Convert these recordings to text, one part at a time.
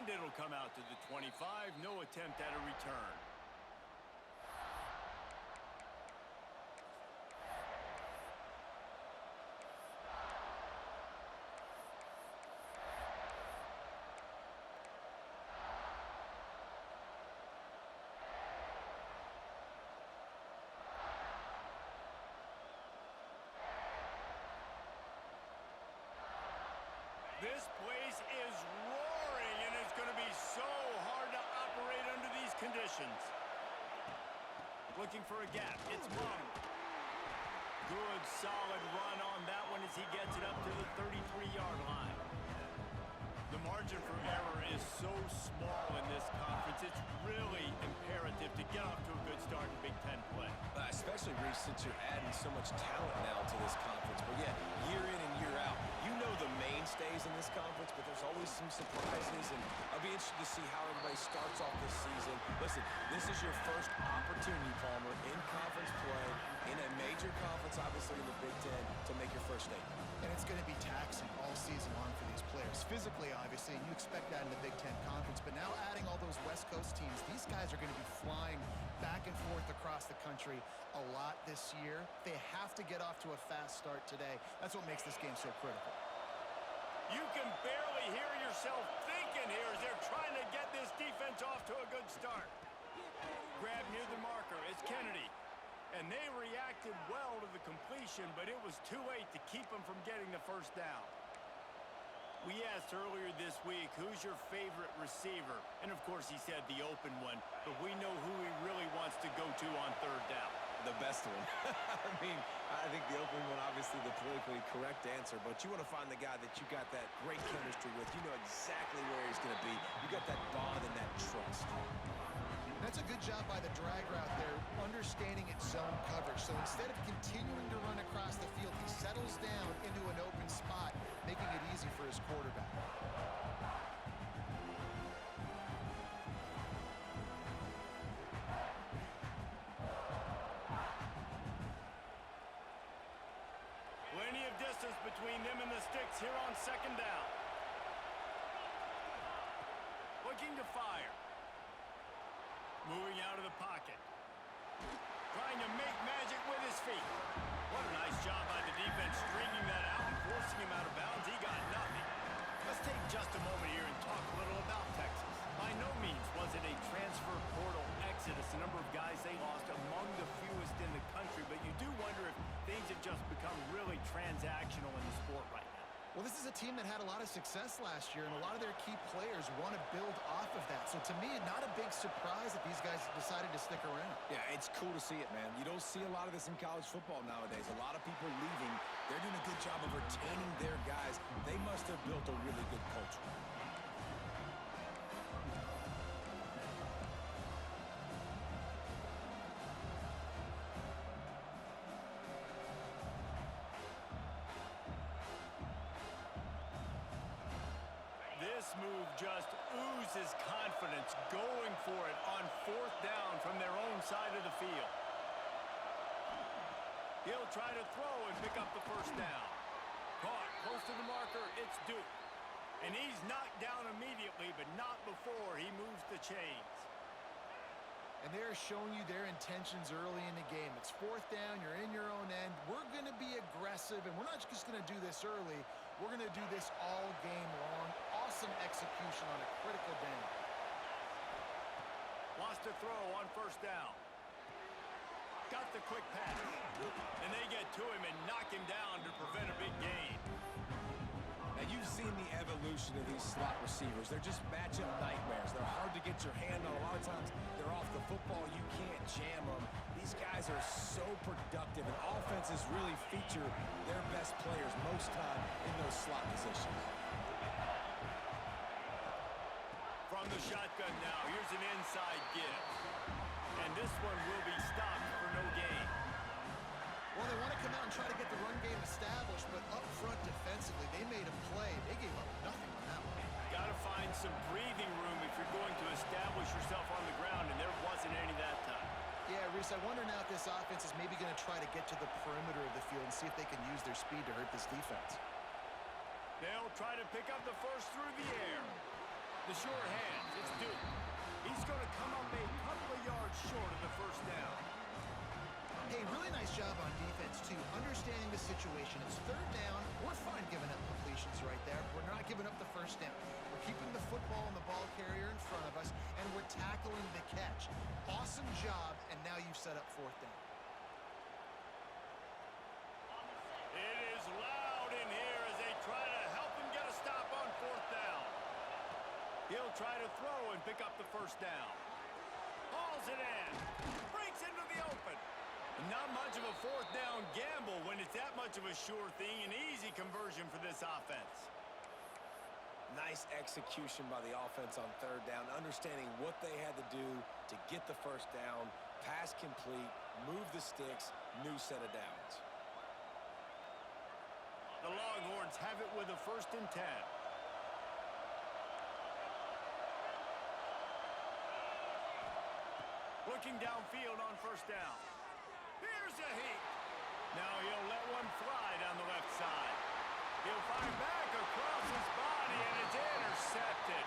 And it'll come out to the 25. No attempt at a return. This place is roaring, and it's going to be so hard to operate under these conditions. Looking for a gap. It's Mung. Good, solid run on that one as he gets it up to the 33-yard line. The margin for error is so small in this conference. It's really imperative to get off to a good start in Big Ten play. Especially, Reese, since you're adding so much talent now to this conference. But yeah, year in and year out, you know the mainstays in this conference, but there's always some surprises, and I'll be interested to see how everybody starts off this season. Listen, this is your first opportunity, Palmer, in conference play, in a major conference, obviously in the Big Ten, to make your first statement. And it's going to be taxing all season long for these players. Physically, obviously, and you expect that in the Big Ten Conference, but now adding all those West Coast teams, these guys are going to be flying back and forth across the country a lot this year. They have to get off to a fast start today. That's what makes this game so critical. You can barely hear yourself thinking here as they're trying to get this defense off to a good start. Grab near the marker. It's Kennedy. And they reacted well to the completion, but it was too late to keep them from getting the first down. We asked earlier this week, who's your favorite receiver? And, of course, he said the open one, but we know who he really wants to go to on third down. The best one. I mean, I think the open one, obviously the politically correct answer, but you want to find the guy that you got that great chemistry with. You know exactly where he's going to be. You got that bond and that trust. That's a good job by the drag route there, understanding its zone coverage. So instead of continuing to run across the field, he settles down into an open spot, making it easy for his quarterback. Plenty of distance between them and the sticks here on second down. Looking to fire. Moving out of the pocket. Trying to make magic with his feet. What a nice job by the defense stringing that out and forcing him out of bounds. He got nothing. Let's take just a moment here and talk a little about Texas. By no means was it a transfer portal exodus. The number of guys they lost among the fewest in the country, but you do wonder if things have just become really transactional in the sport right now. Well, this is a team that had a lot of success last year, and a lot of their key players want to build off of that. So to me, not a big surprise that these guys decided to stick around. Yeah, it's cool to see it, man. You don't see a lot of this in college football nowadays. A lot of people leaving. They're doing a good job of retaining their guys. They must have built a really good culture. This move just oozes confidence, going for it on fourth down from their own side of the field. He'll try to throw and pick up the first down. Caught close to the marker, it's Duke. And he's knocked down immediately, but not before he moves the chains. And they're showing you their intentions early in the game. It's fourth down, you're in your own end. We're going to be aggressive, and we're not just going to do this early. We're going to do this all game long. Awesome execution on a critical down. Wants to throw on first down. Got the quick pass. And they get to him and knock him down to prevent a big gain. Now, you've seen the evolution of these slot receivers. They're just matchup nightmares. They're hard to get your hand on. A lot of times, they're off the football. You can't jam them. These guys are so productive, and offenses really feature their best players most time in those slot positions. From the shotgun now, here's an inside give. And this one will be stopped for no gain. Well, they want to come out and try to get the run game established, but up front defensively, they made a play. They gave up nothing on that one. Got to find some breathing room if you're going to establish yourself on the ground, and there wasn't any that time. Yeah, Reese, I wonder now if this offense is maybe going to try to get to the perimeter of the field and see if they can use their speed to hurt this defense. They'll try to pick up the first through the air. The sure hands. It's Duke. He's going to come up a couple of yards short of the first down. Hey, really nice job on defense, too, understanding the situation. It's third down. We're fine giving up completions right there. We're not giving up the first down. We're keeping the football and the ball carrier in front of us, and we're tackling the catch. Awesome job, and now you've set up fourth down. It is loud in here as they try to help him get a stop on fourth down. He'll try to throw and pick up the first down. Hauls it in. Breaks into the open. Not much of a fourth down gamble when it's that much of a sure thing. An easy conversion for this offense. Nice execution by the offense on third down, understanding what they had to do to get the first down, pass complete, move the sticks, new set of downs. The Longhorns have it with a 1st and 10. Looking downfield on first down. Here's a heat. Now he'll let one fly down the left side. He'll fire back across his body, and it's intercepted.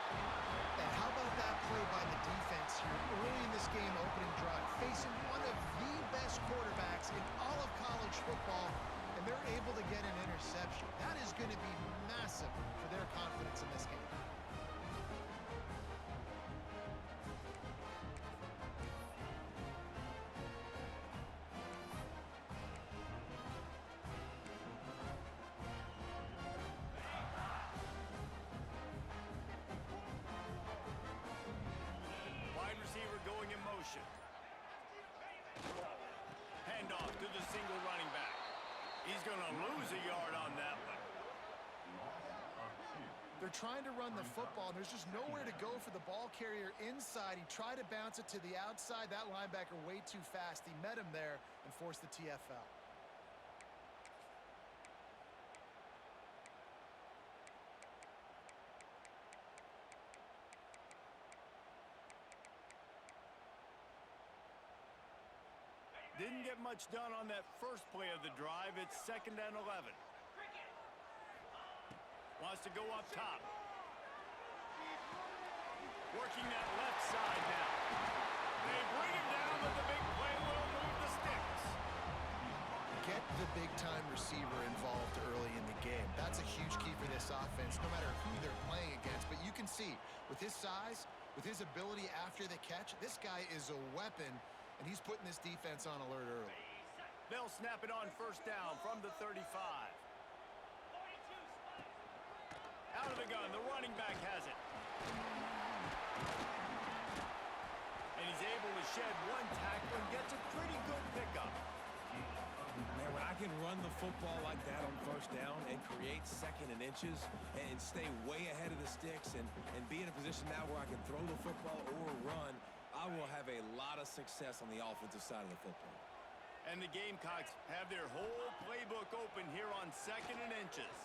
And how about that play by the defense here early in this game opening drive, facing one of the best quarterbacks in all of college football, and they're able to get an interception. That is going to be massive for their confidence in this game. Wide receiver going in motion. Handoff to the single running back. He's going to lose a yard on that one. They're trying to run the football, and there's just nowhere to go for the ball carrier inside. He tried to bounce it to the outside. That linebacker way too fast. He met him there and forced the TFL. Didn't get much done on that first play of the drive. It's 2nd and 11. Wants to go up top. Working that left side now. They bring him down, but the big play will move the sticks. Get the big-time receiver involved early in the game. That's a huge key for this offense, no matter who they're playing against. But you can see, with his size, with his ability after the catch, this guy is a weapon, and he's putting this defense on alert early. They'll snap it on first down from the 35. Out of the gun, the running back has it. And he's able to shed one tackle and gets a pretty good pickup. Man, when I can run the football like that on first down and create 2nd and inches and stay way ahead of the sticks and be in a position now where I can throw the football or run, I will have a lot of success on the offensive side of the football. And the Gamecocks have their whole playbook open here on 2nd and inches.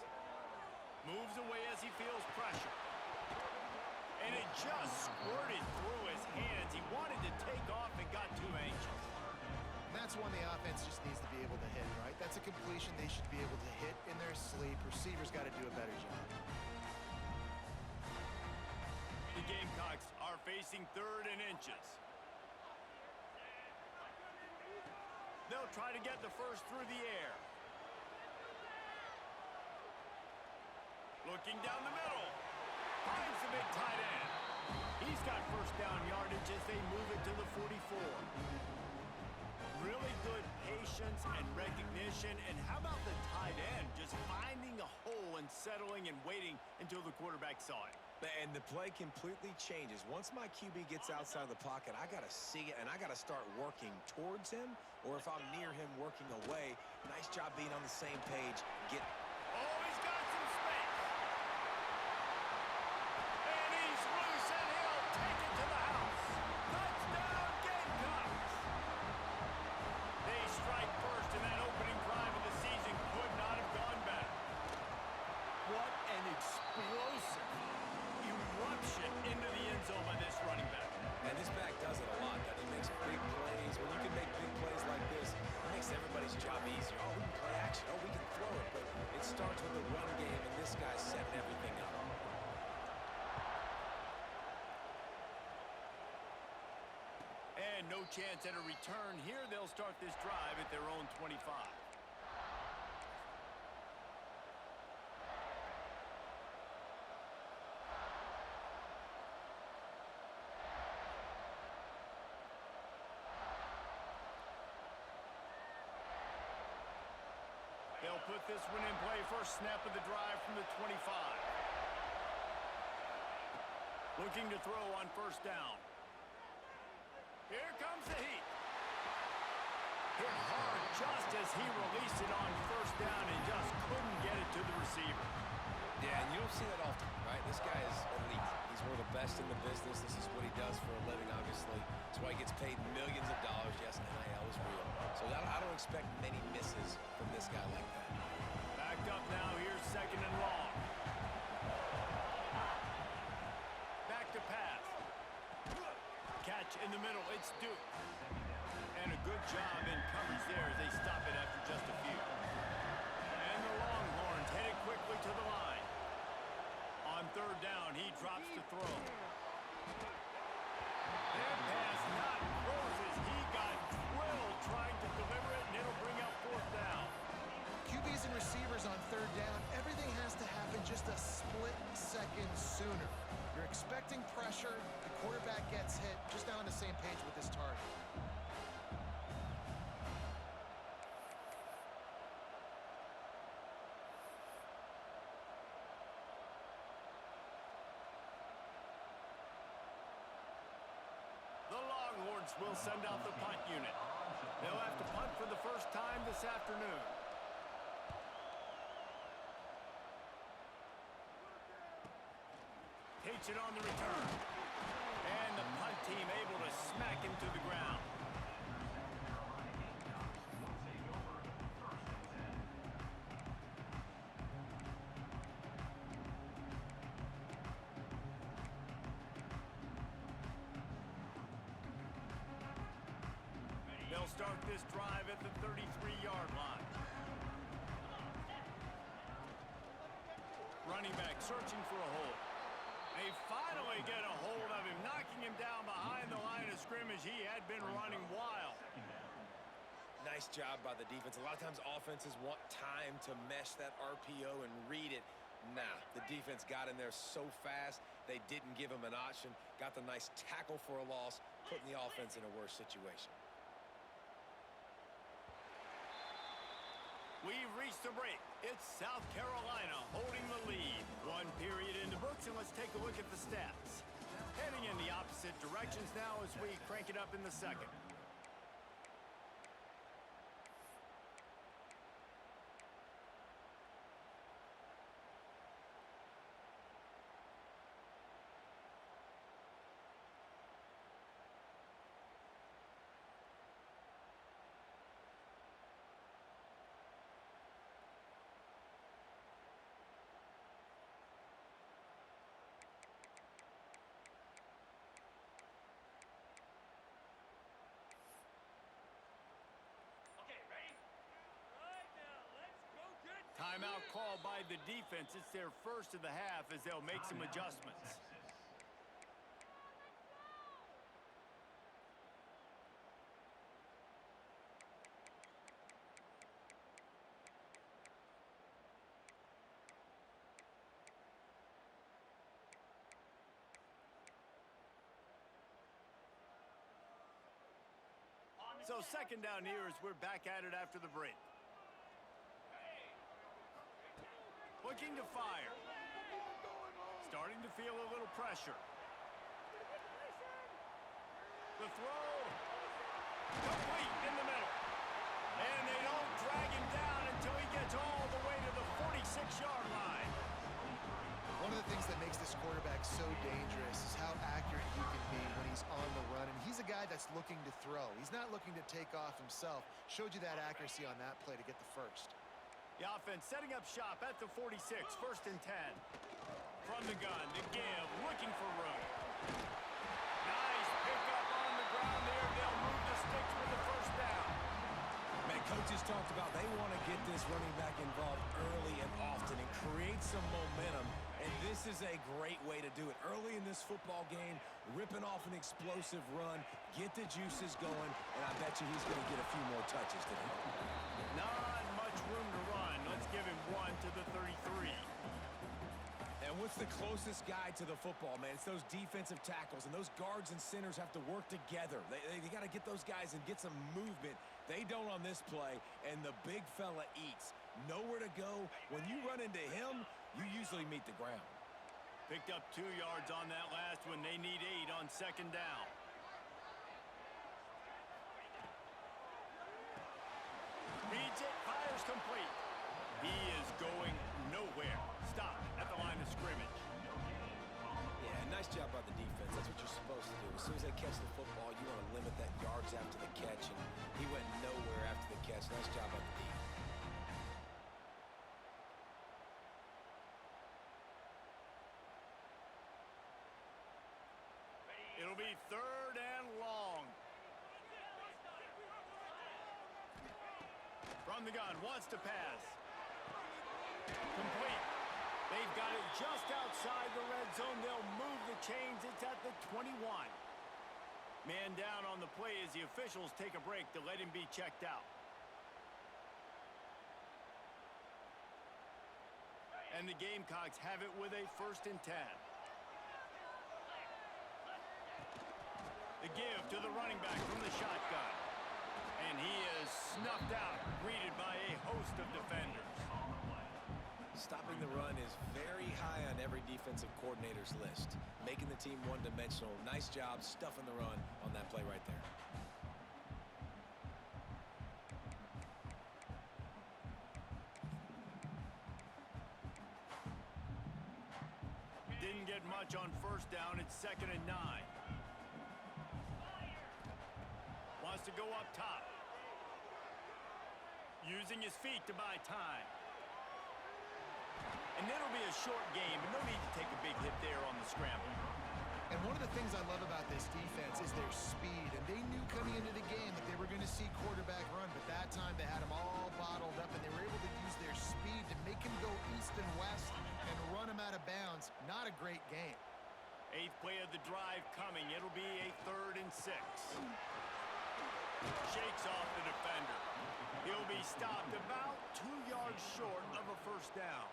Moves away as he feels pressure. And it just squirted through his hands. He wanted to take off and got too anxious. And that's one the offense just needs to be able to hit, right? That's a completion they should be able to hit in their sleep. Receivers got to do a better job. The Gamecocks are facing 3rd and inches. They'll try to get the first through the air. Looking down the middle. Finds the big tight end. He's got first down yardage as they move it to the 44. Really good patience and recognition. And how about the tight end just finding a hole and settling and waiting until the quarterback saw it? And the play completely changes. Once my QB gets outside of the pocket, I got to see it, and I got to start working towards him, or if I'm near him, working away. Nice job being on the same page. Oh, he's got some space. And he's loose, and he'll take it to the house. Touchdown, Gamecocks. They strike first, and that opening drive of the season could not have gone better. What an explosive eruption into the end zone by this running back. And this back does it a lot. He makes big plays. When you can make big plays like this, it makes everybody's job easier. Oh, we can play action. Oh, we can throw it. But no chance at a return here. They'll start this drive at their own 25. They'll put this one in play. First snap of the drive from the 25. Looking to throw on first down. Here comes the heat. Hit hard just as he released it on first down and just couldn't get it to the receiver. Yeah, and you don't see that often, right? This guy is elite. He's one of the best in the business. This is what he does for a living, obviously. That's why he gets paid millions of dollars. Yes, NIL is real. So I don't expect many misses from this guy like that. Backed up now. Here's second and long. Back to pass. Catch in the middle. It's Duke. And a good job in coverage there as they stop it after just a few. And the Longhorns headed quickly to the line. On third down, he drops to throw. That pass not close as he got drilled trying to deliver it, and it'll bring up fourth down. QBs and receivers on third down, everything has to happen just a split second sooner. You're expecting pressure, the quarterback gets hit, just not on the same page with his target. The Longhorns will send out the punt unit. They'll have to punt for the first time this afternoon. Takes it on the return. And the punt team able to smack him to the ground. They'll start this drive at the 33-yard line. Running back searching for a hole. They finally get a hold of him, knocking him down behind the line of scrimmage. He had been running wild. Nice job by the defense. A lot of times offenses want time to mesh that RPO and read it. Nah, the defense got in there so fast, they didn't give him an option. Got the nice tackle for a loss, putting the offense in a worse situation. We've reached the break. It's South Carolina holding the lead. One period in the books, and let's take a look at the stats. Heading in the opposite directions now as we crank it up in the second. Timeout called by the defense. It's their first of the half as they'll make some adjustments. So second down here as we're back at it after the break. Looking to fire. Starting to feel a little pressure. The throw. Complete in the middle. And they don't drag him down until he gets all the way to the 46-yard line. One of the things that makes this quarterback so dangerous is how accurate he can be when he's on the run. And he's a guy that's looking to throw. He's not looking to take off himself. Showed you that accuracy on that play to get the first. The offense setting up shop at the 46, first and 10. From the gun, the give, looking for room. Nice pickup on the ground there. They'll move the sticks with the first down. Man, coaches talked about they want to get this running back involved early and often and create some momentum And this is a great way to do it. Early in this football game, ripping off an explosive run, get the juices going, and I bet you he's going to get a few more touches today. Not much room to run. Let's give him one to the 33. And what's the closest guy to the football, man? It's those defensive tackles, and those guards and centers have to work together. They got to get those guys and get some movement. They don't on this play, and the big fella eats. Nowhere to go. When you run into him, you usually meet the ground. Picked up 2 yards on that last one. They need 8 on second down. Reads it, fires complete. He is going nowhere. Stop at the line of scrimmage. Yeah, nice job by the defense. That's what you're supposed to do. As soon as they catch the football, you want to limit that yards after the catch, and he went nowhere after the catch. Nice job by the defense. It'll be 3rd and long. From the gun, wants to pass. Complete. They've got it just outside the red zone. They'll move the chains. It's at the 21. Man down on the play as the officials take a break to let him be checked out. And the Gamecocks have it with a 1st and 10. The give to the running back from the shotgun. And he is snuffed out, greeted by a host of defenders. Stopping the run is very high on every defensive coordinator's list. Making the team one-dimensional. Nice job stuffing the run on that play right there. Didn't get much on 1st down. It's 2nd and 9. Wants to go up top. Using his feet to buy time. And it'll be a short game, and no need to take a big hit there on the scramble. And one of the things I love about this defense is their speed. And they knew coming into the game that they were going to see quarterback run, but that time they had him all bottled up, and they were able to use their speed to make him go east and west and run him out of bounds. Not a great game. 8th play of the drive coming. It'll be a 3rd and 6. Shakes off the defender. He'll be stopped about 2 yards short of a 1st down.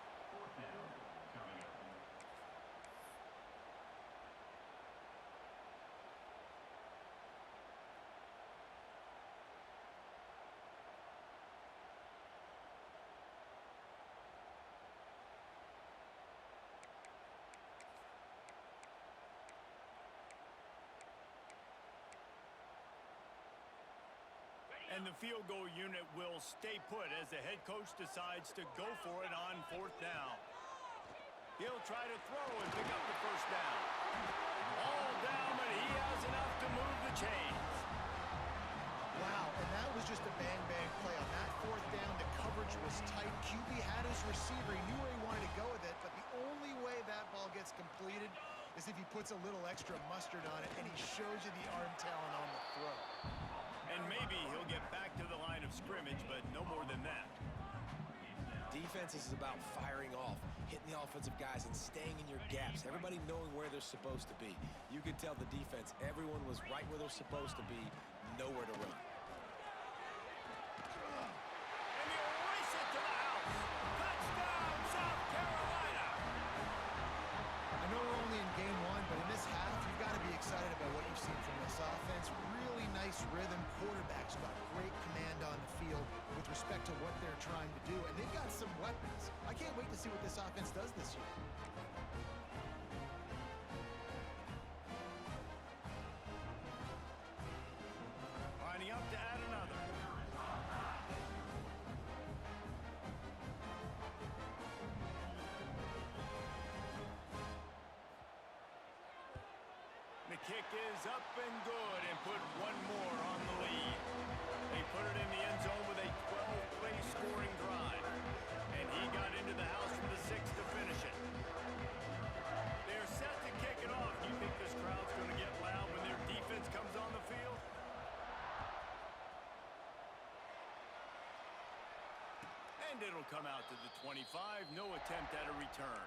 And the field goal unit will stay put as the head coach decides to go for it on 4th down. He'll try to throw and pick up the 1st down. All down, but he has enough to move the chains. Wow, and that was just a bang-bang play. On that 4th down, the coverage was tight. QB had his receiver. He knew where he wanted to go with it, but the only way that ball gets completed is if he puts a little extra mustard on it, and he shows you the arm talent on the throw. And maybe he'll get back to the line of scrimmage, but no more than that. Defense is about firing off, hitting the offensive guys, and staying in your gaps. Everybody knowing where they're supposed to be. You could tell the defense, everyone was right where they're supposed to be, nowhere to run. And you race it to the house. Touchdown, South Carolina! I know we're only in game 1, but in this half, you've got to be excited about what you've seen from this offense. Really nice rhythm. Quarterbacks got great command on the field with respect to what they're trying to do, and they've got some weapons. I can't wait to see what this offense does this year. Lining up to add another. The kick is up and good and put one more on the lead. They put it in the end zone with a 12-play scoring drive. And he got into the house from the 6 to finish it. They're set to kick it off. Do you think this crowd's going to get loud when their defense comes on the field? And it'll come out to the 25. No attempt at a return.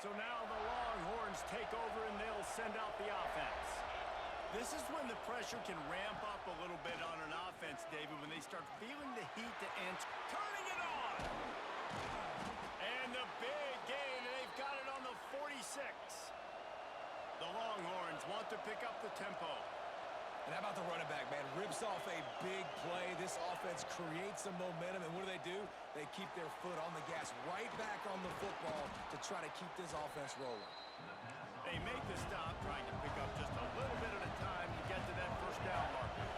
So now the Longhorns take over and they'll send out the offense. This is when the pressure can ramp up a little bit on an offense, David, when they start feeling the heat to enter. Turning it on! And the big gain, and they've got it on the 46. The Longhorns want to pick up the tempo. And how about the running back, man? Rips off a big play. This offense creates some momentum, and what do? They keep their foot on the gas right back on the football to try to keep this offense rolling. They make the stop, trying to pick up just a little bit at a time to get to that first down marker.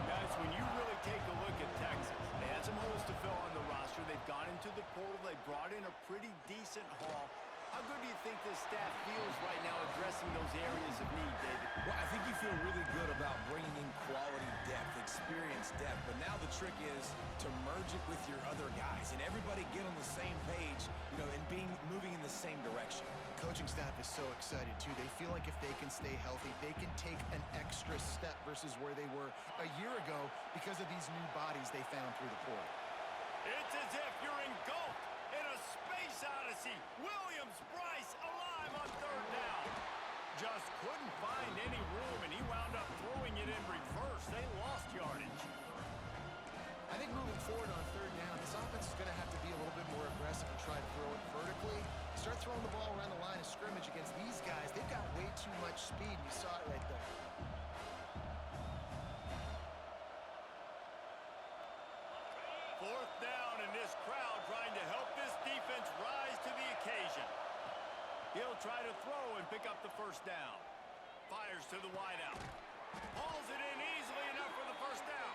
Guys, when you really take a look at Texas, they had some holes to fill on the roster. They've gone into the portal. They brought in a pretty decent haul. How good do you think this staff feels right now addressing those areas of need, David? Well, I think you feel really good about bringing in quality depth, experience depth, but now the trick is to merge it with your other guys and everybody get on the same page, and moving in the same direction. The coaching staff is so excited, too. They feel like if they can stay healthy, they can take an extra step versus where they were a year ago because of these new bodies they found through the portal. It's as if you're engulfed in a space odyssey. Williams-Brice alive on third down. Just couldn't find any room, and he wound up throwing it in reverse. They lost yardage. I think moving forward on third down, this offense is going to have to be a little bit more aggressive and try to throw it vertically. Start throwing the ball around the line of scrimmage against these guys. They've got way too much speed. You saw it right there. Fourth down, and this crowd trying to help this defense rise to the occasion. He'll try to throw and pick up the first down. Fires to the wideout. Pulls it in easily enough for the first down.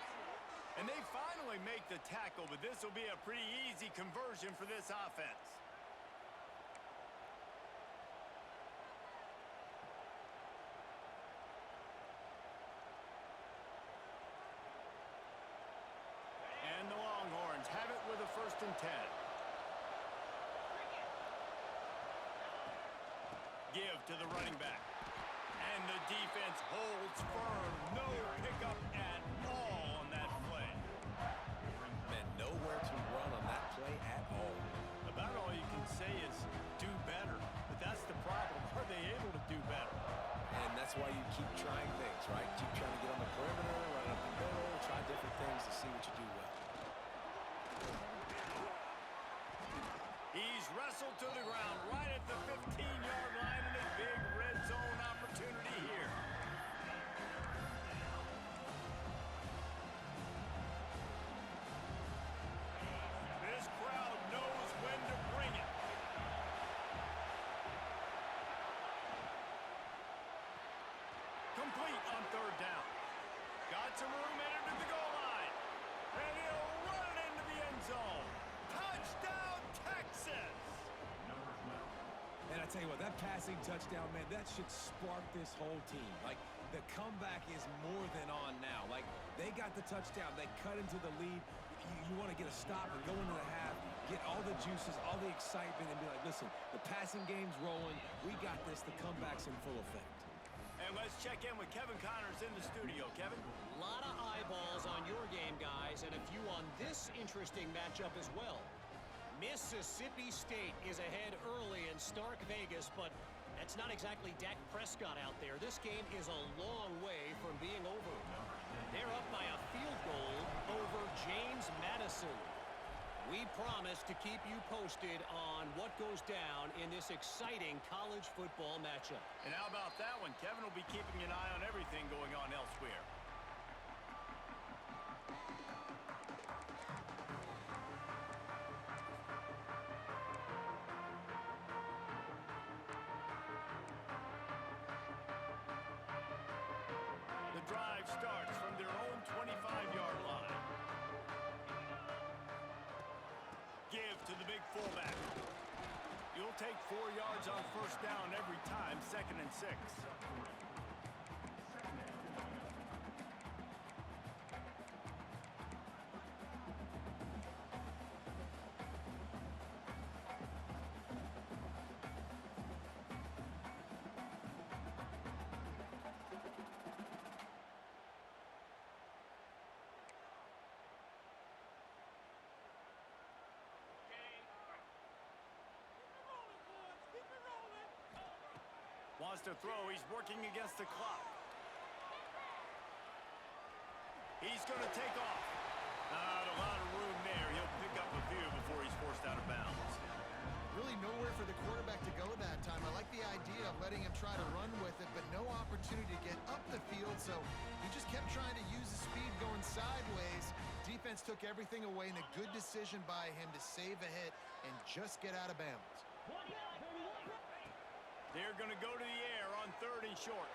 And they finally make the tackle, but this will be a pretty easy conversion for this offense. And the Longhorns have it with a 1st and 10. Give to the running back. And the defense holds firm. No pickup at all on that play. Man, nowhere to run on that play at all. About all you can say is do better. But that's the problem. Are they able to do better? And that's why you keep trying things, right? Keep trying to get on the perimeter, run up the middle, try different things to see what you do well. He's wrestled to the ground right at the 15-yard line, and a big red zone opportunity here. This crowd knows when to bring it. Complete on third down. Got some room headed to the goal line. And he'll run it into the end zone. Touchdown, Texas! And I tell you what, that passing touchdown, man, that should spark this whole team. Like, the comeback is more than on now. Like, they got the touchdown. They cut into the lead. You want to get a stop and go into the half, get all the juices, all the excitement, and be like, listen, the passing game's rolling. We got this. The comeback's in full effect. And let's check in with Kevin Connors in the studio. Kevin? A lot of eyeballs on your game, guys, and a few on this interesting matchup as well. Mississippi State is ahead early in Stark Vegas, but that's not exactly Dak Prescott out there. This game is a long way from being over. They're up by a field goal over James Madison. We promise to keep you posted on what goes down in this exciting college football matchup. And how about that one? Kevin will be keeping an eye on everything going on elsewhere. The drive starts from their own 25-yard line. Give to the big fullback. You'll take 4 yards on first down every time, 2nd and 6. wants to throw. He's working against the clock. He's going to take off. Not a lot of room there. He'll pick up a few before he's forced out of bounds. Really nowhere for the quarterback to go that time. I like the idea of letting him try to run with it, but no opportunity to get up the field, so he just kept trying to use his speed going sideways. Defense took everything away, and a good decision by him to save a hit and just get out of bounds. They're going to go to the air on 3rd and short.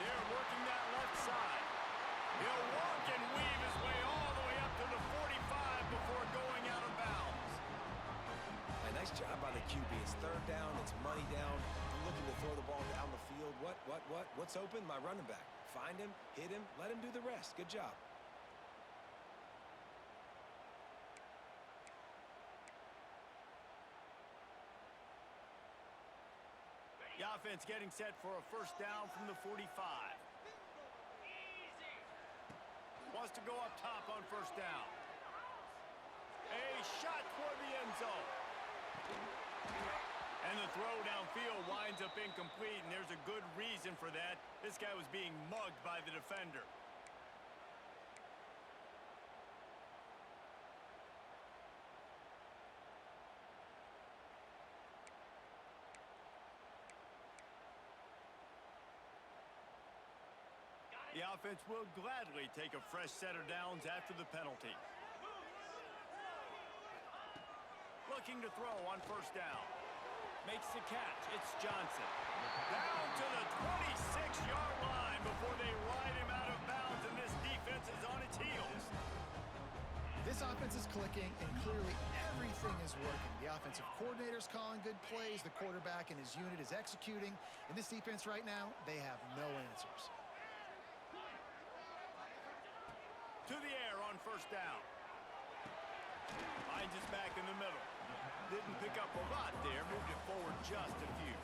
They're working that left side. He'll walk and weave his way all the way up to the 45 before going out of bounds. A nice job by the QB. It's 3rd down. It's money down. You're looking to throw the ball down the field. What's open? My running back. Find him, hit him, let him do the rest. Good job. The offense getting set for a 1st down from the 45. Wants to go up top on 1st down. A shot toward the end zone. And the throw downfield winds up incomplete, and there's a good reason for that. This guy was being mugged by the defender. The offense will gladly take a fresh set of downs after the penalty. Looking to throw on 1st down. Makes the catch. It's Johnson. Down to the 26-yard line before they ride him out of bounds, and this defense is on its heels. This offense is clicking, and clearly everything is working. The offensive coordinator's calling good plays. The quarterback and his unit is executing. And this defense right now, they have no answers. To the air on 1st down. Finds his back in the middle. Didn't pick up a lot there. Moved it forward just a few.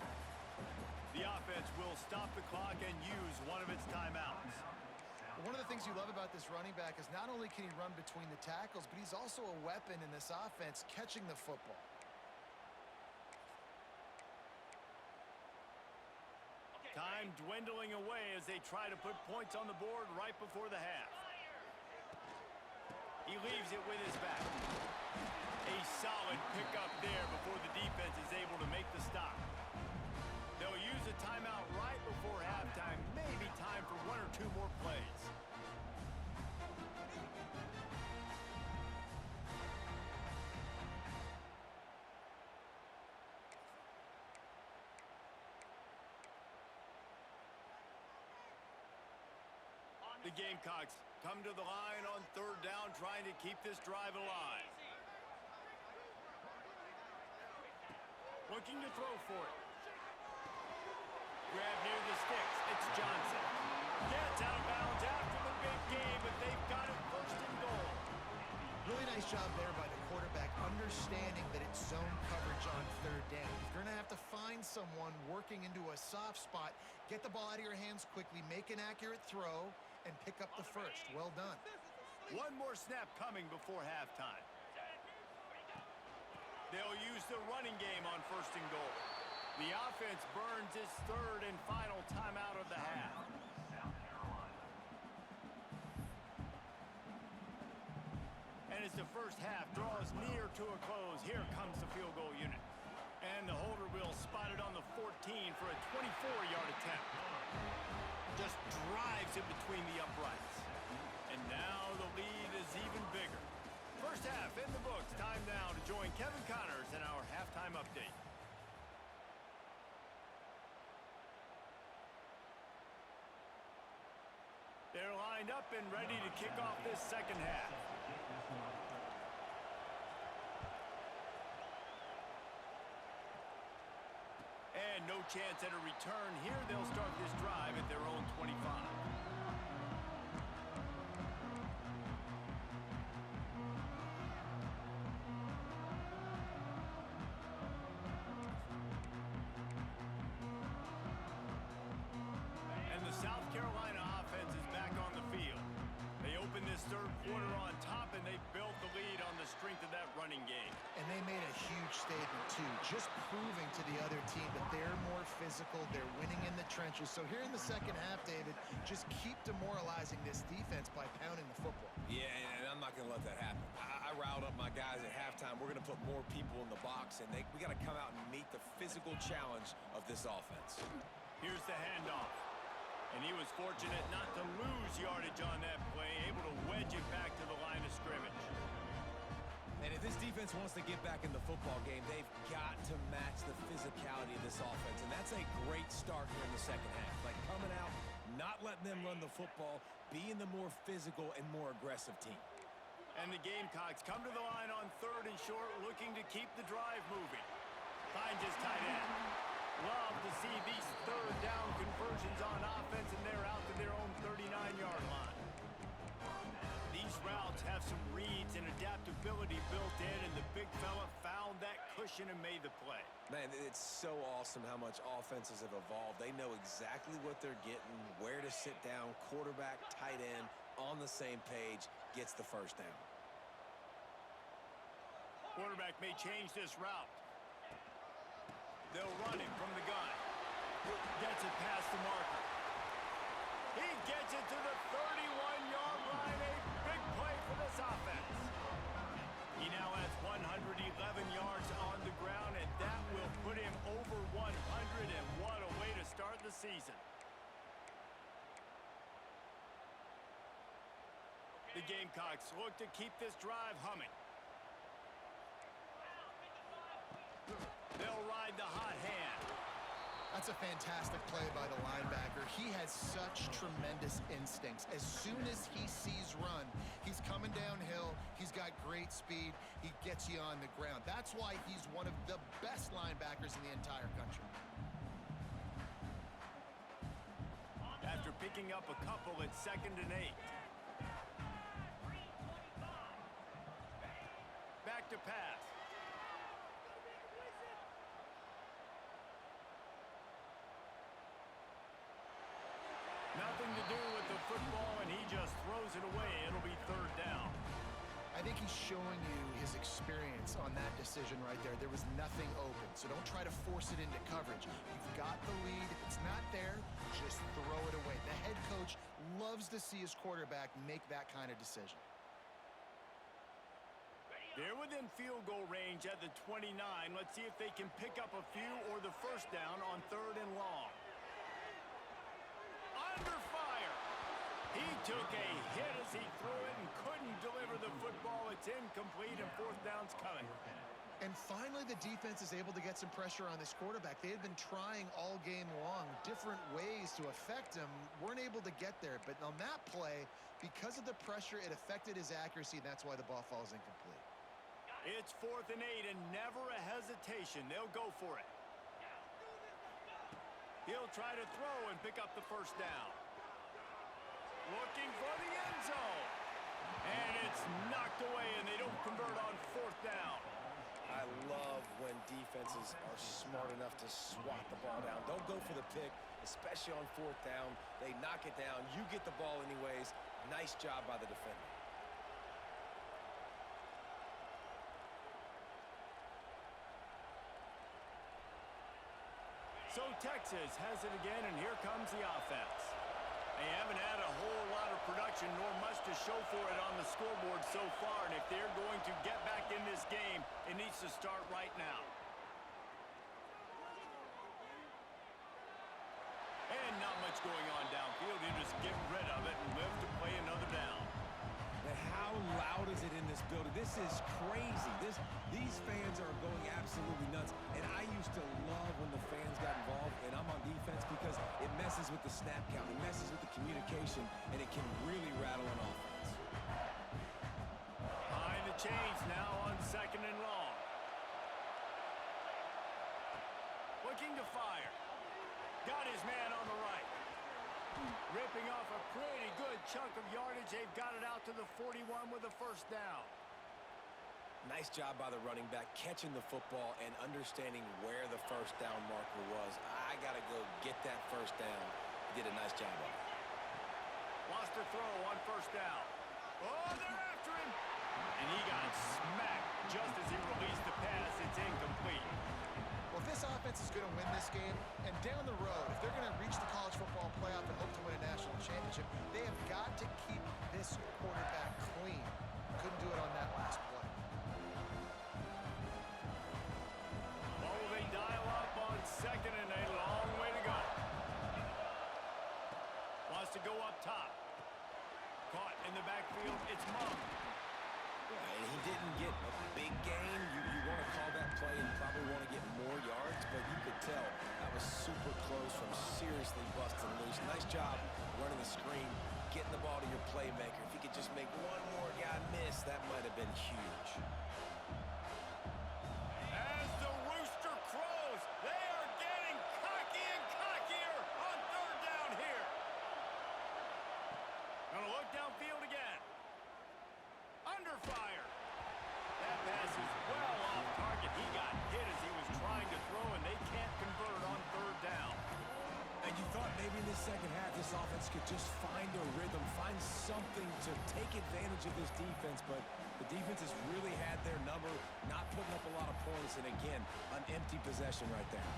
The offense will stop the clock and use one of its timeouts. One of the things you love about this running back is not only can he run between the tackles, but he's also a weapon in this offense catching the football. Time dwindling away as they try to put points on the board right before the half. He leaves it with his back. A solid pickup there before the defense is able to make the stop. They'll use a timeout right before halftime. Maybe time for 1 or 2 more plays. The Gamecocks come to the line on 3rd down, trying to keep this drive alive. Looking to throw for it. Grab near the sticks. It's Johnson. Gets out of bounds after the big game, but they've got it 1st and goal. Really nice job there by the quarterback, understanding that it's zone coverage on 3rd down. If you're going to have to find someone working into a soft spot, get the ball out of your hands quickly, make an accurate throw, and pick up the 1st. Well done. One more snap coming before halftime. They'll use the running game on 1st and goal. The offense burns its 3rd and final timeout of the half. And as the 1st half draws near to a close, here comes the field goal unit. And the holder will spot it on the 14 for a 24-yard attempt. Just drives it between the uprights. And now the lead is even bigger. 1st half in the books. Time now to join Kevin Connors in our halftime update. They're lined up and ready to kick off this 2nd half. And no chance at a return here. They'll start this drive at their own 25. And the South Carolina offense is back on the field. They open this 3rd quarter on top, and they built the lead on the strength of that run. running game. And they made a huge statement, too, just proving to the other team that they're more physical, they're winning in the trenches. So here in the second half, David, just keep demoralizing this defense by pounding the football. Yeah, and I'm not going to let that happen. I riled up my guys at halftime. We're going to put more people in the box, and we got to come out and meet the physical challenge of this offense. Here's the handoff. And he was fortunate not to lose yardage on that play, able to wedge it back to the line of scrimmage. And if this defense wants to get back in the football game, they've got to match the physicality of this offense. And that's a great start here in the second half. Like coming out, not letting them run the football, being the more physical and more aggressive team. And the Gamecocks come to the line on 3rd and short, looking to keep the drive moving. Finds his tight end. Love to see these 3rd down conversions on offense, and they're out to their own 39-yard line. These routes have some reads and adaptability built in, and the big fella found that cushion and made the play. Man, it's so awesome how much offenses have evolved. They know exactly what they're getting, where to sit down, quarterback, tight end, on the same page, gets the first down. Quarterback may change this route. They'll run him from the gun. Gets it past the marker. He gets it to the 31-yard line. A big play for this offense. He now has 111 yards on the ground, and that will put him over 100, and what a way to start the season. The Gamecocks look to keep this drive humming. They'll ride the hot hand. That's a fantastic play by the linebacker. He has such tremendous instincts. As soon as he sees run, he's coming downhill. He's got great speed. He gets you on the ground. That's why he's one of the best linebackers in the entire country. After picking up a couple at 2nd and 8. Back to pass. Nothing to do with the football, and he just throws it away. It'll be 3rd down. I think he's showing you his experience on that decision right there. There was nothing open, so don't try to force it into coverage. You've got the lead. If it's not there, just throw it away. The head coach loves to see his quarterback make that kind of decision. They're within field goal range at the 29. Let's see if they can pick up a few or the first down on 3rd and long. Under fire. He took a hit as he threw it and couldn't deliver the football. It's incomplete, and 4th down's coming. And finally, the defense is able to get some pressure on this quarterback. They had been trying all game long, different ways to affect him, weren't able to get there. But on that play, because of the pressure, it affected his accuracy, and that's why the ball falls incomplete. It's 4th and 8, and never a hesitation. They'll go for it. He'll try to throw and pick up the first down. Looking for the end zone. And it's knocked away, and they don't convert on 4th down. I love when defenses are smart enough to swat the ball down. Don't go for the pick, especially on 4th down. They knock it down. You get the ball anyways. Nice job by the defender. So Texas has it again, and here comes the offense. They haven't had a whole lot of production, nor much to show for it on the scoreboard so far. And if they're going to get back in this game, it needs to start right now. And not much going on downfield. You just get rid of it and live to play another down. And how loud is it in this building? This is crazy. These fans are going absolutely nuts. And I used to love when the fans got involved, and I'm on defense, because it messes with the snap count. It messes with the communication, and it can really rattle an offense. Behind the chains now on 2nd and long. Looking to fire. Got his man on the right. Ripping off a pretty good chunk of yardage. They've got it out to the 41 with a first down. Nice job by the running back, catching the football and understanding where the first down marker was. I got to go get that first down. He did a nice job of it. Lost a throw on first down. Oh, they're after him. And he got smacked just as he released the pass. It's incomplete. Well, if this offense is going to win this game, and down the road, if they're going to reach the college football playoff and hope to win a national championship, they have got to keep this quarterback clean. Couldn't do it on that last play. What will they dial up on second and a long way to go? Wants to go up top. Caught in the backfield. It's Monk. And he didn't get a big gain. You want to call that play and probably want to get more yards, but you could tell that was super close from seriously busting loose. Nice job running the screen, getting the ball to your playmaker. If he could just make one more guy miss, that might have been huge. As the rooster crows, they are getting cocky and cockier on third down here. Gonna look downfield again. Under fire. That pass is well off target. He got hit as he was trying to throw, and they can't convert on third down. And you thought maybe in the second half this offense could just find a rhythm, find something to take advantage of this defense, but the defense has really had their number, not putting up a lot of points, and again, an empty possession right there.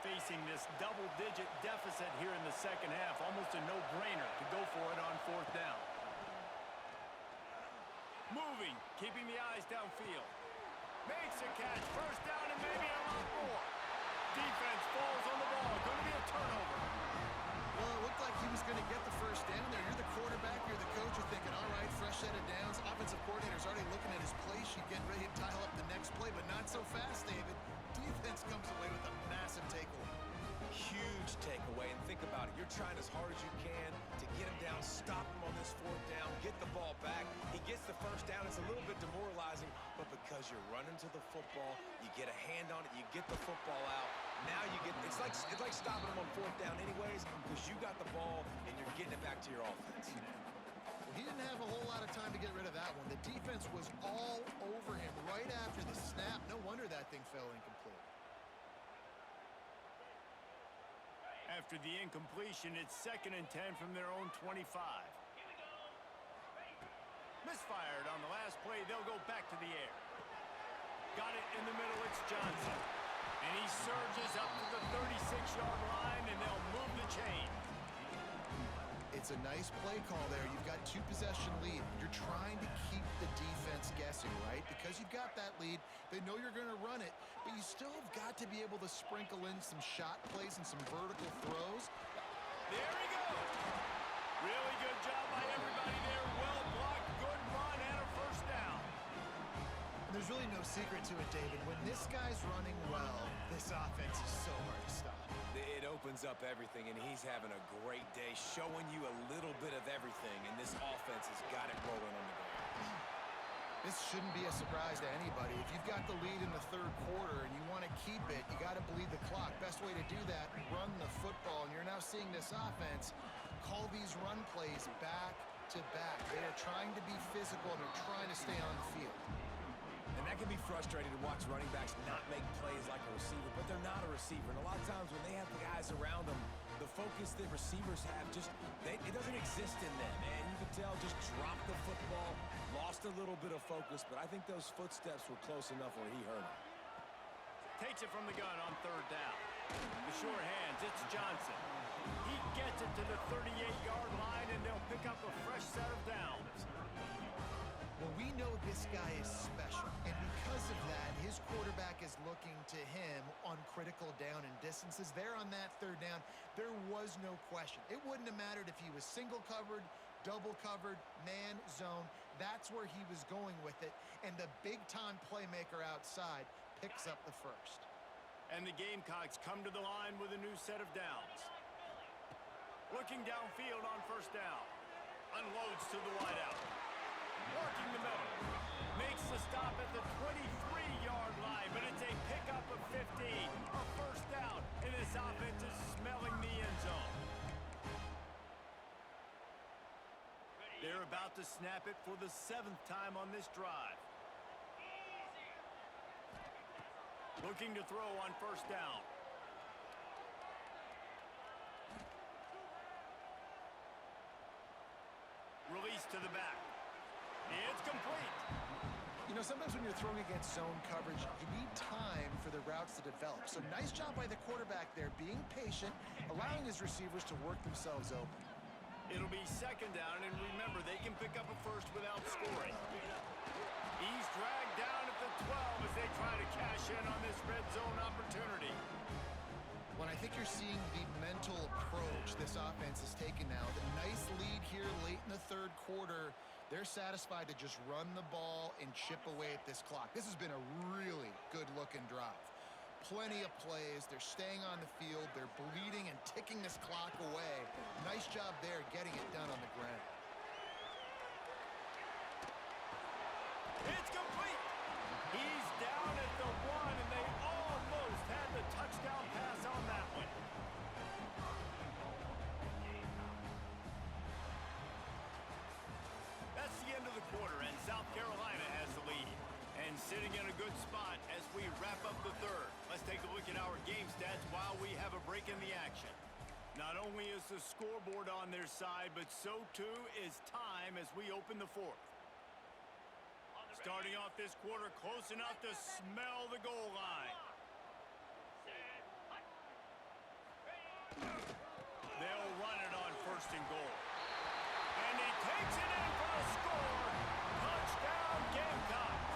Facing this double-digit deficit here in the second half, almost a no-brainer to go for it on fourth down. Moving, keeping the eyes downfield. Makes a catch, first down and maybe a lot more. Defense falls on the ball, going to be a turnover. Well, it looked like he was going to get the first down there. You're the quarterback, you're the coach, you're thinking, all right, fresh set of downs. Offensive coordinator's already looking at his play sheet, getting ready to dial up the next play, but not so fast, David. Defense comes away with a massive takeaway. Huge takeaway, and think about it. You're trying as hard as you can to get him down, stop him on this fourth down, get the ball back. He gets the first down. It's a little bit demoralizing, but because you're running to the football, you get a hand on it, you get the football out. Now you get, it's like stopping him on fourth down anyways, because you got the ball and you're getting it back to your offense. Well, he didn't have a whole lot of time to get rid of that one. The defense was all over him right after the snap. No wonder that thing fell incomplete. After the incompletion, it's 2nd and 10 from their own 25. Misfired on the last play. They'll go back to the air. Got it in the middle. It's Johnson. And he surges up to the 36-yard line, and they'll move the chain. It's a nice play call there. You've got 2-possession lead. You're trying to keep the defense guessing, right? Because you've got that lead, they know you're going to run it, but you still have got to be able to sprinkle in some shot plays and some vertical throws. There he goes. Really good job by everybody there. Well blocked, good run, and a first down. And there's really no secret to it, David. When this guy's running well, this offense is so hard to stop. It opens up everything, and he's having a great day, showing you a little bit of everything, and this offense has got it rolling on the ground. This shouldn't be a surprise to anybody. If you've got the lead in the third quarter and you want to keep it, you got to bleed the clock. Best way to do that, run the football. And you're now seeing this offense call these run plays back to back. They are trying to be physical, and they're trying to stay on the field. And that can be frustrating to watch running backs not make plays like a receiver, but they're not a receiver. And a lot of times when they have the guys around them, the focus that receivers have it doesn't exist in them. And you can tell, just dropped the football, lost a little bit of focus, but I think those footsteps were close enough where he heard them. Takes it from the gun on third down. The sure hands, it's Johnson. He gets it to the 38-yard line, and they'll pick up a fresh set of downs. Well, we know this guy is special, and because of that, his quarterback is looking to him on critical down and distances. There on that third down, there was no question. It wouldn't have mattered if he was single covered, double covered, man, zone. That's where he was going with it, and the big-time playmaker outside picks up the first. And the Gamecocks come to the line with a new set of downs. Looking downfield on first down. Unloads to the wideout. Working the middle. Makes the stop at the 23-yard line, but it's a pickup of 15. A first down, and this offense is smelling the end zone. They're about to snap it for the 7th time on this drive. Looking to throw on first down. to the back. It's complete. You know, sometimes when you're throwing against zone coverage, you need time for the routes to develop. So nice job by the quarterback there, being patient, allowing his receivers to work themselves open. It'll be second down, and remember, they can pick up a first without scoring. He's dragged down at the 12 as they try to cash in on this red zone opportunity. When I think you're seeing the mental approach this offense has taken now, the nice lead here late in the third quarter, they're satisfied to just run the ball and chip away at this clock. This has been a really good-looking drive. Plenty of plays. They're staying on the field. They're bleeding and ticking this clock away. Nice job there getting it done on the ground. It's complete. He's down at the 1, and they almost had the touchdown pass on that one. That's the end of the quarter, and South Carolina has the lead. And sitting in a good spot as we wrap up the third. Let's take a look at our game stats while we have a break in the action. Not only is the scoreboard on their side, but so too is time as we open the fourth. Starting off this quarter close enough to smell the goal line. They'll run it on first and goal. And he takes it in for the score. Touchdown, Gamecocks.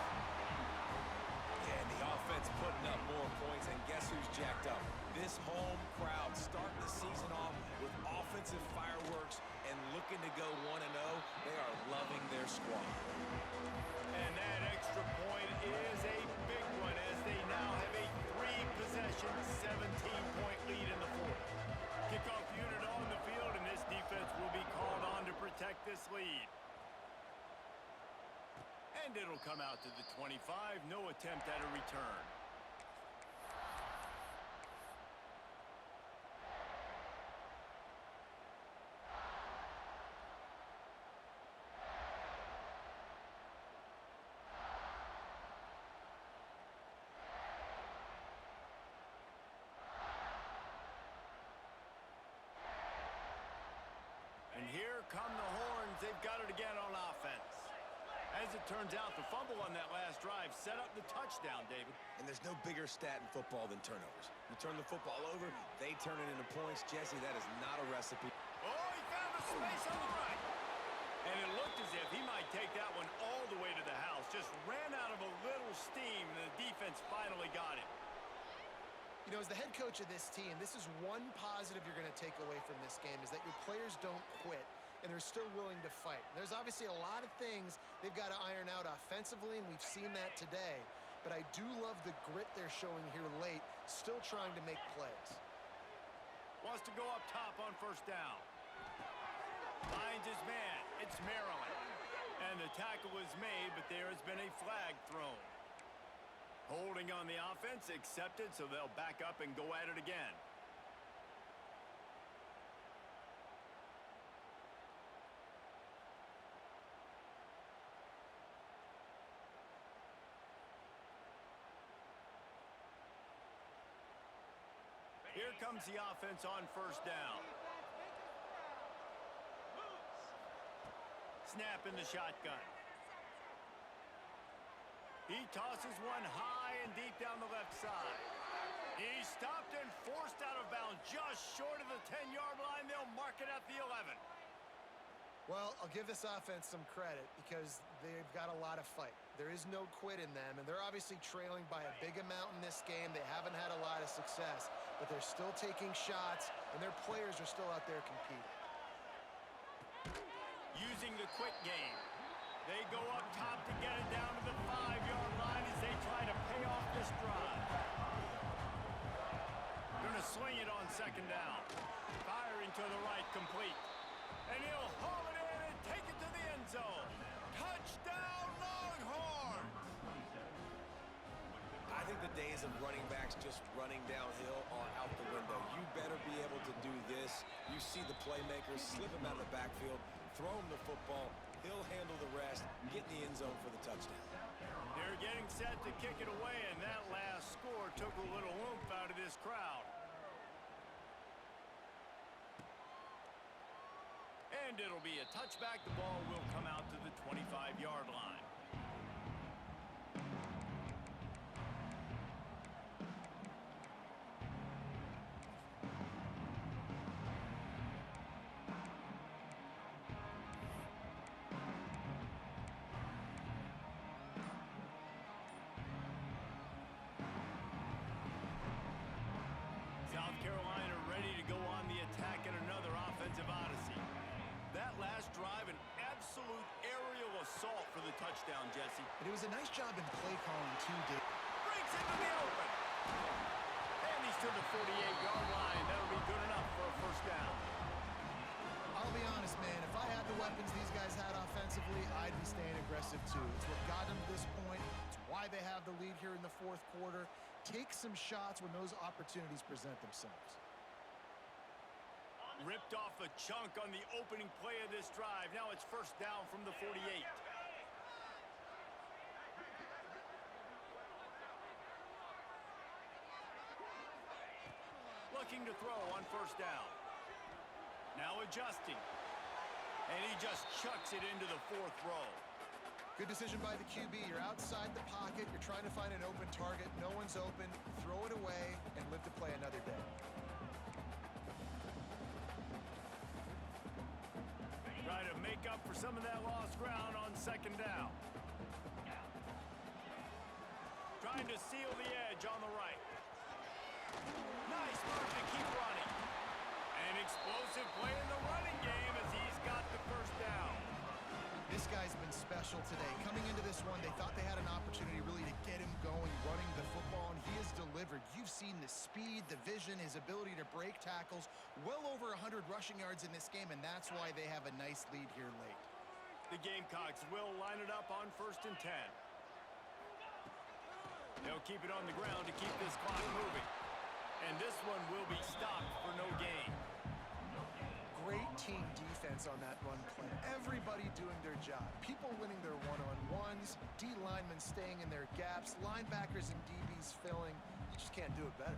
Yeah, and the offense putting up more points, and guess who's jacked up? This home crowd starting the season off with offensive fireworks and looking to go 1-0. They are loving their squad. And that extra point is a big one as they now have a 3-possession, 17-point lead in the fourth. Kickoff unit on the field, and this defense will be called on to protect this lead. And it'll come out to the 25. No attempt at a return. And here come the horns. They've got it again on offense. As it turns out, the fumble on that last drive set up the touchdown, David. And there's no bigger stat in football than turnovers. You turn the football over, they turn it into points. Jesse, that is not a recipe. Oh, he found a space on the right. And it looked as if he might take that one all the way to the house. Just ran out of a little steam, and the defense finally got him. You know, as the head coach of this team, this is one positive you're going to take away from this game, is that your players don't quit, and they're still willing to fight. There's obviously a lot of things they've got to iron out offensively, and we've seen that today. But I do love the grit they're showing here late, still trying to make plays. Wants to go up top on first down. Finds his man. It's Maryland. And the tackle is made, but there has been a flag thrown. Holding on the offense, accepted, so they'll back up and go at it again. Here comes the offense on first down. Snap in the shotgun. He tosses one high and deep down the left side. He's stopped and forced out of bounds just short of the 10-yard line. They'll mark it at the 11. Well, I'll give this offense some credit because they've got a lot of fight. There is no quit in them, and they're obviously trailing by a big amount in this game. They haven't had a lot of success, but they're still taking shots, and their players are still out there competing. Using the quick game. They go up top to get it down to the 5-yard line as they try to pay off this drive. Going to sling it on second down. Firing to the right, complete. And he'll haul it in and take it to the end zone. Touchdown, Longhorns! I think the days of running backs just running downhill are out the window. You better be able to do this. You see the playmakers, slip him out of the backfield, throw him the football. He'll handle the rest, get in the end zone for the touchdown. They're getting set to kick it away, and that last score took a little oomph out of this crowd. And it'll be a touchback. The ball will come out to the 25-yard line. South Carolina ready to go on the attack in another offensive odyssey. That last drive, an absolute aerial assault for the touchdown, Jesse. But it was a nice job in play calling, too, Dave. Breaks into the open. And he's to the 48-yard line. That'll be good enough for a first down. I'll be honest, man. If I had the weapons these guys had offensively, I'd be staying aggressive, too. It's what got them to this point. It's why they have the lead here in the fourth quarter. Take some shots when those opportunities present themselves. Ripped off a chunk on the opening play of this drive. Now it's first down from the 48. Looking to throw on first down. Now adjusting. And he just chucks it into the fourth row. Good decision by the QB. You're outside the pocket. You're trying to find an open target. No one's open. Throw it away and live to play another day. Try to make up for some of that lost ground on second down. Trying to seal the edge on the right. Nice move to keep running. An explosive play in the running game as he's got the first down. This guy's been special today. Coming into this one, they thought they had an opportunity really to get him going, running the football, and he has delivered. You've seen the speed, the vision, his ability to break tackles. Well over 100 rushing yards in this game, and that's why they have a nice lead here late. The Gamecocks will line it up on 1st and 10. They'll keep it on the ground to keep this clock moving. And this one will be stopped for no gain. Great team defense on that run play. Everybody doing their job. People winning their one-on-ones, D linemen staying in their gaps, linebackers and DBs filling. You just can't do it better.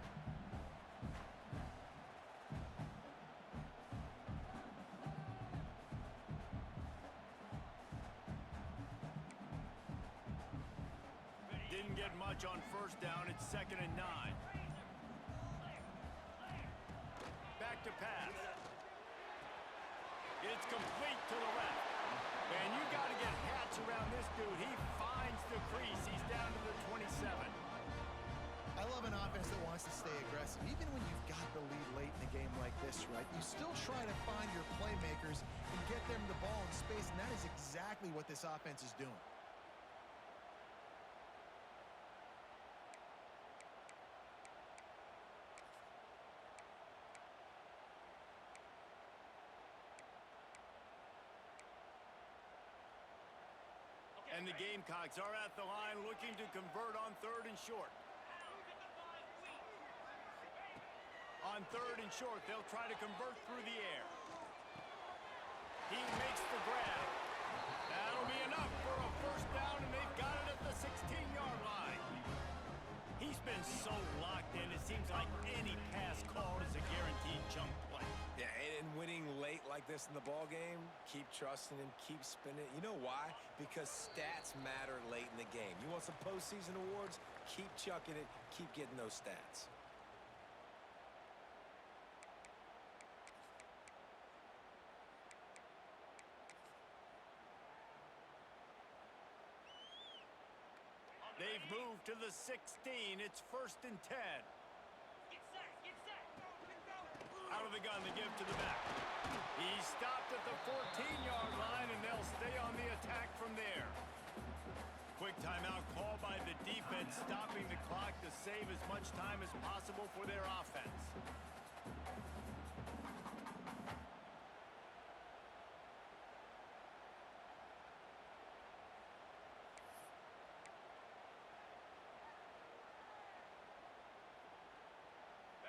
Didn't get much on first down. It's 2nd and 9. Back to pass. It's complete to the left. And you got to get hats around this dude. He finds the crease. He's down to the 27. I love an offense that wants to stay aggressive. Even when you've got the lead late in a game like this, right? You still try to find your playmakers and get them the ball in space, and that is exactly what this offense is doing. And the Gamecocks are at the line looking to convert on 3rd and short. On 3rd and short, they'll try to convert through the air. He makes the grab. That'll be enough for a first down, and they've got it at the 16-yard line. He's been so locked in, it seems like any pass called is a guaranteed chunk play. Yeah, and winning late like this in the ball game, keep trusting him, keep spinning it. You know why? Because stats matter late in the game. You want some postseason awards? Keep chucking it, keep getting those stats. They've moved to the 16. It's 1st and 10. Out of the gun, the give to the back. He stopped at the 14-yard line, and they'll stay on the attack from there. Quick timeout called by the defense, stopping the clock to save as much time as possible for their offense.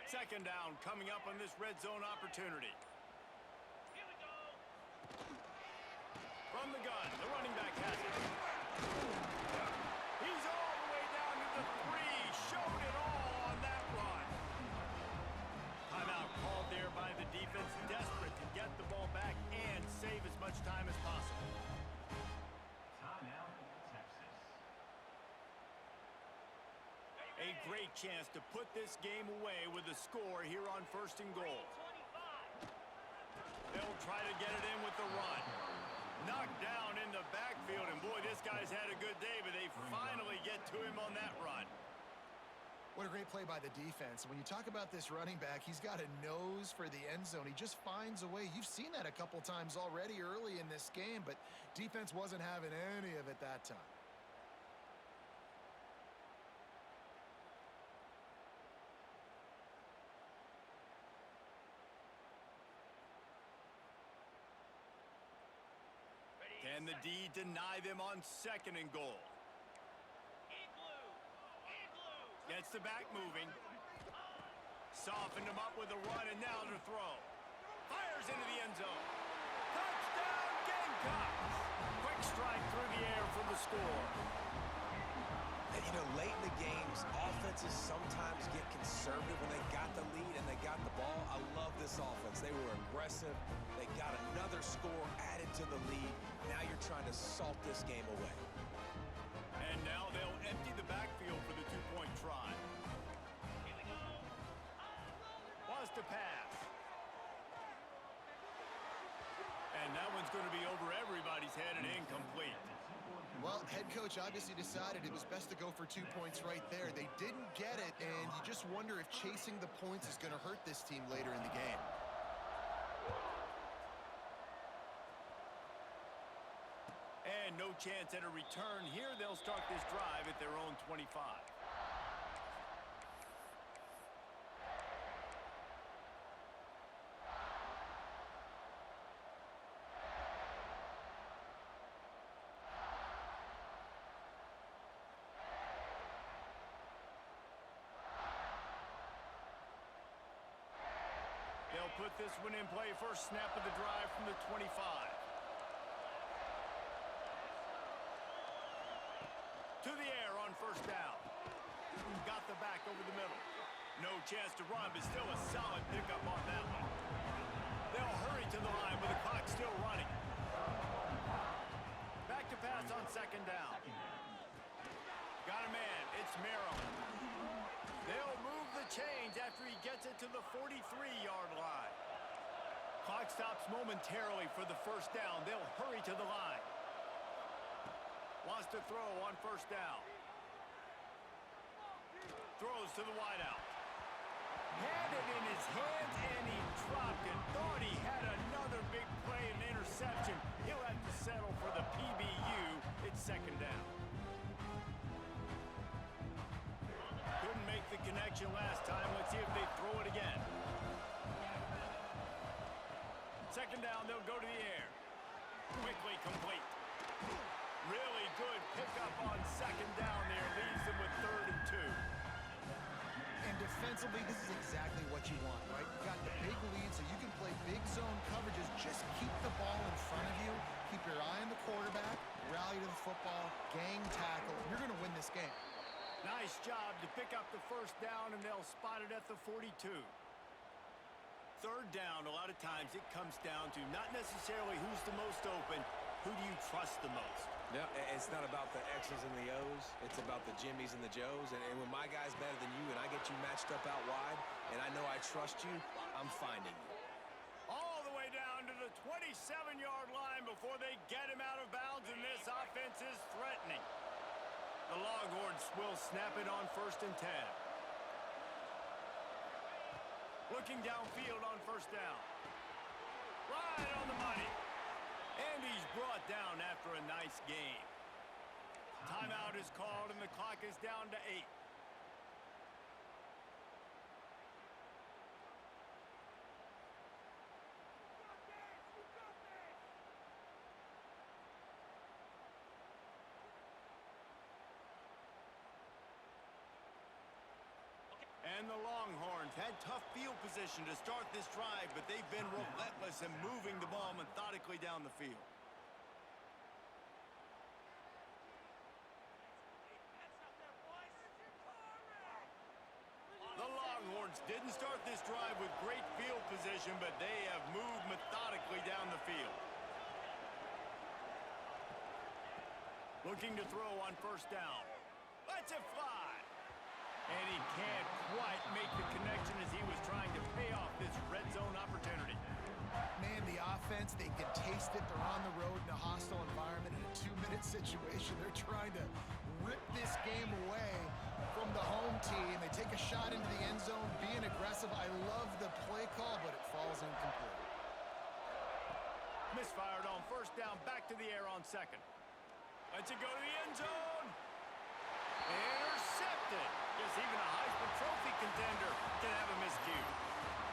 Second down coming up on this red zone opportunity. From the gun, the running back has it. He's all the way down to the 3. Showed it all on that run. Timeout called there by the defense, desperate to get the ball back and save Great chance to put this game away with a score here on 1st and goal. They'll try to get it in with the run. Knocked down in the backfield, and boy, this guy's had a good day, but they finally get to him on that run. What a great play by the defense. When you talk about this running back, he's got a nose for the end zone. He just finds a way. You've seen that a couple times already early in this game, but defense wasn't having any of it that time. Can the D deny them on 2nd and goal? Gets the back moving. Softened him up with a run, and now to throw. Fires into the end zone. Touchdown, Gamecocks! Quick strike through the air for the score. And, you know, late in the games, offenses sometimes get conservative when they got the lead and they got the ball. I love this offense. They were aggressive. They got another score added to the lead. Now you're trying to salt this game away. And now they'll empty the backfield for the two-point try. Wants to pass. And that one's going to be over everybody's head and incomplete. Well, head coach obviously decided it was best to go for 2 points right there. They didn't get it, and you just wonder if chasing the points is going to hurt this team later in the game. And no chance at a return here. They'll start this drive at their own 25. They'll put this one in play. First snap of the drive from the 25. To the air on 1st down. Got the back over the middle. No chance to run, but still a solid pickup on that one. They'll hurry to the line with the clock still running. Back to pass on 2nd down. Got a man. It's Maryland. They'll move the chains after he gets it to the 43-yard line. Clock stops momentarily for the 1st down. They'll hurry to the line. Wants to throw on 1st down. Throws to the wideout. Had it in his hands and he dropped it. Thought he had another big play and interception. He'll have to settle for the PBU. It's 2nd down. Couldn't make the connection last time. Let's see if they throw it again. 2nd down, they'll go to the air. Quickly complete. Really good pickup on 2nd down there. Leaves them with 3rd and 2. And defensively, this is exactly what you want, right? You got the big lead, so you can play big zone coverages. Just keep the ball in front of you. Keep your eye on the quarterback. Rally to the football. Gang tackle. You're going to win this game. Nice job to pick up the 1st down, and they'll spot it at the 42. 3rd down, a lot of times it comes down to not necessarily who's the most open, who do you trust the most? No, it's not about the X's and the O's. It's about the Jimmys and the Joes. And when my guy's better than you and I get you matched up out wide and I know I trust you, I'm finding you. All the way down to the 27-yard line before they get him out of bounds, and this offense is threatening. The Longhorns will snap it on 1st and 10. Looking downfield on 1st down. Right on the money. And he's brought down after a nice game. Timeout is called, and the clock is down to 8. And the Longhorns had tough field position to start this drive, but they've been relentless in moving the ball methodically down the field. The Longhorns didn't start this drive with great field position, but they have moved methodically down the field. Looking to throw on 1st down. Lets it fly. And he can't quite make the connection as he was trying to pay off this red zone opportunity. Man, the offense, they can taste it. They're on the road in a hostile environment in a 2-minute situation. They're trying to rip this game away from the home team. They take a shot into the end zone, being aggressive. I love the play call, but it falls incomplete. Misfired on first down, back to the air on second. Lets it go to the end zone. Intercepted. Guess even a Heisman Trophy contender can have a miscue.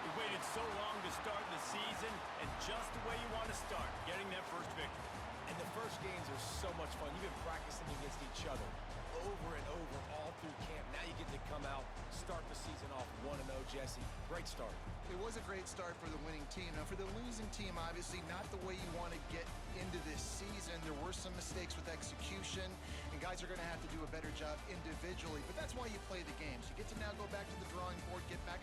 We waited so long to start the season, and just the way you want to start, getting that first victory. And the first games are so much fun. You've been practicing against each other over and over all through camp. Now you get to come out, start the season off 1-0, Jesse. Great start. It was a great start for the winning team. Now, for the losing team, obviously not the way you want to get into this season. There were some mistakes with execution, and guys are going to have to do a better job individually. But that's why you play the games. You get to now go back to the drawing board, get back